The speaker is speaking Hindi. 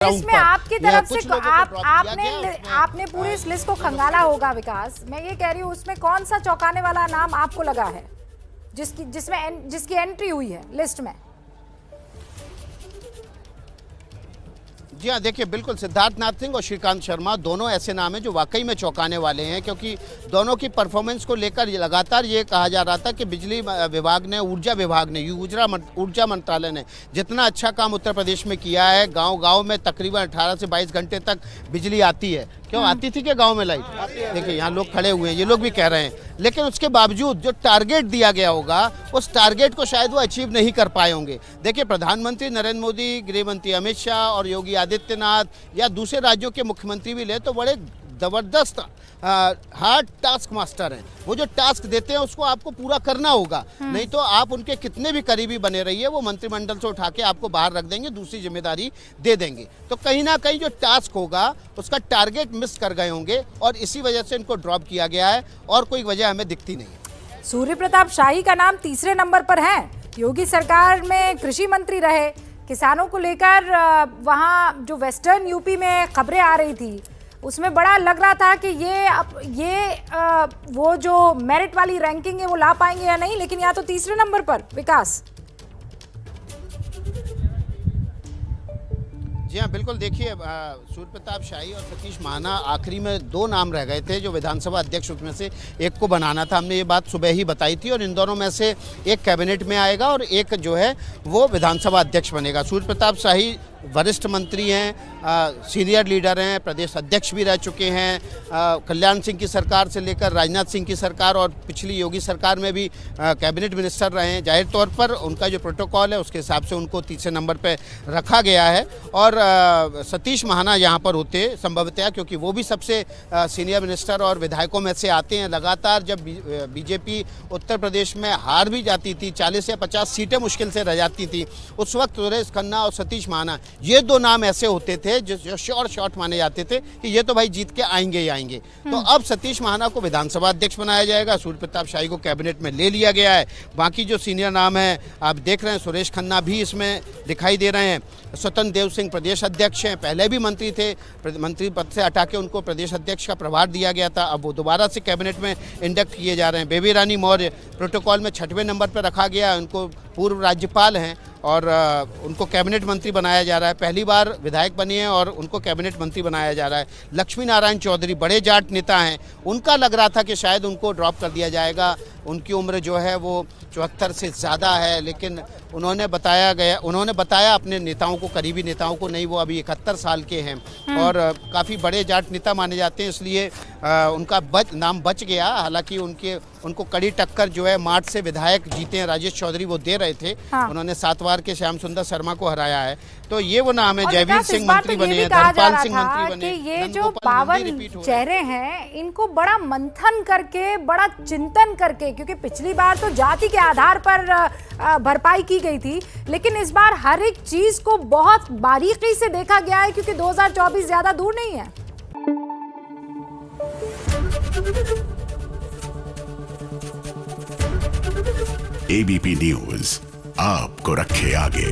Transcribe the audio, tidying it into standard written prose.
इसमें आपकी तरफ से आपने पूरी इस लिस्ट को खंगाला होगा विकास। मैं ये कह रही हूँ उसमें कौन सा चौंकाने वाला नाम आपको लगा है जिसकी एंट्री हुई है लिस्ट में? जी हाँ, देखिए बिल्कुल सिद्धार्थनाथ सिंह और श्रीकांत शर्मा दोनों ऐसे नाम हैं जो वाकई में चौंकाने वाले हैं, क्योंकि दोनों की परफॉर्मेंस को लेकर लगातार ये कहा जा रहा था कि बिजली विभाग ने, ऊर्जा विभाग ने, ऊर्जा मंत्रालय ने जितना अच्छा काम उत्तर प्रदेश में किया है, गांव-गांव में तकरीबन 18 से 22 घंटे तक बिजली आती है। क्यों आती थी क्या गांव में लाइट? देखिए यहाँ लोग खड़े हुए हैं, ये लोग भी कह रहे हैं, लेकिन उसके बावजूद जो टारगेट दिया गया होगा उस टारगेट को शायद वो अचीव नहीं कर पाए होंगे। देखिए प्रधानमंत्री नरेंद्र मोदी, गृह मंत्री अमित शाह और योगी आदित्यनाथ या दूसरे राज्यों के मुख्यमंत्री भी ले तो बड़े ज़बरदस्त हार्ड टास्क मास्टर हैं। वो जो टास्क देते हैं उसको आपको पूरा करना होगा, नहीं तो आप उनके कितने भी करीबी बने रहिए वो मंत्रिमंडल से उठा के आपको बाहर रख देंगे, दूसरी जिम्मेदारी दे देंगे। तो कहीं ना कहीं जो टास्क होगा उसका टारगेट मिस कर गए होंगे और इसी वजह से इनको ड्रॉप किया गया है और कोई वजह हमें दिखती नहीं। सूर्य प्रताप शाही का नाम तीसरे नंबर पर है। योगी सरकार में कृषि मंत्री रहे, किसानों को लेकर वहाँ जो वेस्टर्न यूपी में खबरें आ रही थी उसमें बड़ा लग रहा था कि वो जो मेरिट वाली रैंकिंग है वो ला पाएंगे या नहीं, लेकिन यहाँ तो तीसरे नंबर पर विकास। जी हाँ बिल्कुल, देखिए सूर्य प्रताप शाही और सतीश महाना आखिरी में दो नाम रह गए थे जो विधानसभा अध्यक्ष उसमें से एक को बनाना था। हमने ये बात सुबह ही बताई थी और इन दोनों में से एक कैबिनेट में आएगा और एक जो है वो विधानसभा अध्यक्ष बनेगा। सूर्य प्रताप शाही वरिष्ठ मंत्री हैं, सीनियर लीडर हैं, प्रदेश अध्यक्ष भी रह चुके हैं। कल्याण सिंह की सरकार से लेकर राजनाथ सिंह की सरकार और पिछली योगी सरकार में भी कैबिनेट मिनिस्टर रहे हैं। जाहिर तौर पर उनका जो प्रोटोकॉल है उसके हिसाब से उनको तीसरे नंबर पर रखा गया है और सतीश महाना यहाँ पर होते संभवतः, क्योंकि वो भी सबसे सीनियर मिनिस्टर और विधायकों में से आते हैं। लगातार जब बीजेपी उत्तर प्रदेश में हार भी जाती थी, 40 या 50 सीटें मुश्किल से रह जाती थी, उस वक्त सुरेश खन्ना और सतीश महाना ये दो नाम ऐसे होते थे जो श्योर शॉट माने जाते थे कि ये तो भाई जीत के आएंगे ही आएंगे। तो अब सतीश महाना को विधानसभा अध्यक्ष बनाया जाएगा, सूर्य प्रताप शाही को कैबिनेट में ले लिया गया है। बाकी जो सीनियर नाम है आप देख रहे हैं, सुरेश खन्ना भी इसमें दिखाई दे रहे हैं। स्वतंत्र देव सिंह प्रदेश अध्यक्ष हैं, पहले भी मंत्री थे, मंत्री पद से हटा के उनको प्रदेश अध्यक्ष का प्रभार दिया गया था, अब वो दोबारा से कैबिनेट में इंडक्ट किए जा रहे हैं। बेबी रानी मौर्य प्रोटोकॉल में 6वें नंबर पर रखा गया, उनको पूर्व राज्यपाल हैं और उनको कैबिनेट मंत्री बनाया जा रहा है। पहली बार विधायक बनी हैं और उनको कैबिनेट मंत्री बनाया जा रहा है। लक्ष्मी नारायण चौधरी बड़े जाट नेता हैं, उनका लग रहा था कि शायद उनको ड्रॉप कर दिया जाएगा, उनकी उम्र जो है वो 74 से ज़्यादा है, लेकिन उन्होंने बताया अपने नेताओं को, करीबी नेताओं को, नहीं वो अभी 71 साल के हैं और काफ़ी बड़े जाट नेता माने जाते हैं, इसलिए उनका नाम बच गया। हालांकि उनको कड़ी टक्कर जो है मार्च से विधायक जीते हैं राजेश चौधरी वो दे रहे थे। उन्होंने 7 बार के श्याम सुंदर शर्मा को हराया है। तो ये वो नाम है। जयवीर सिंह मंत्री बने हैं, धर्मपाल सिंह मंत्री बने। ये जो 52 चेहरे हैं इनको बड़ा मंथन करके, बड़ा चिंतन करके, क्योंकि पिछली बार तो जाति के आधार पर भरपाई की गई थी, लेकिन इस बार हर एक चीज को बहुत बारीकी से देखा गया है क्योंकि 2024 ज्यादा दूर नहीं है। एबीपी न्यूज आपको रखे आगे।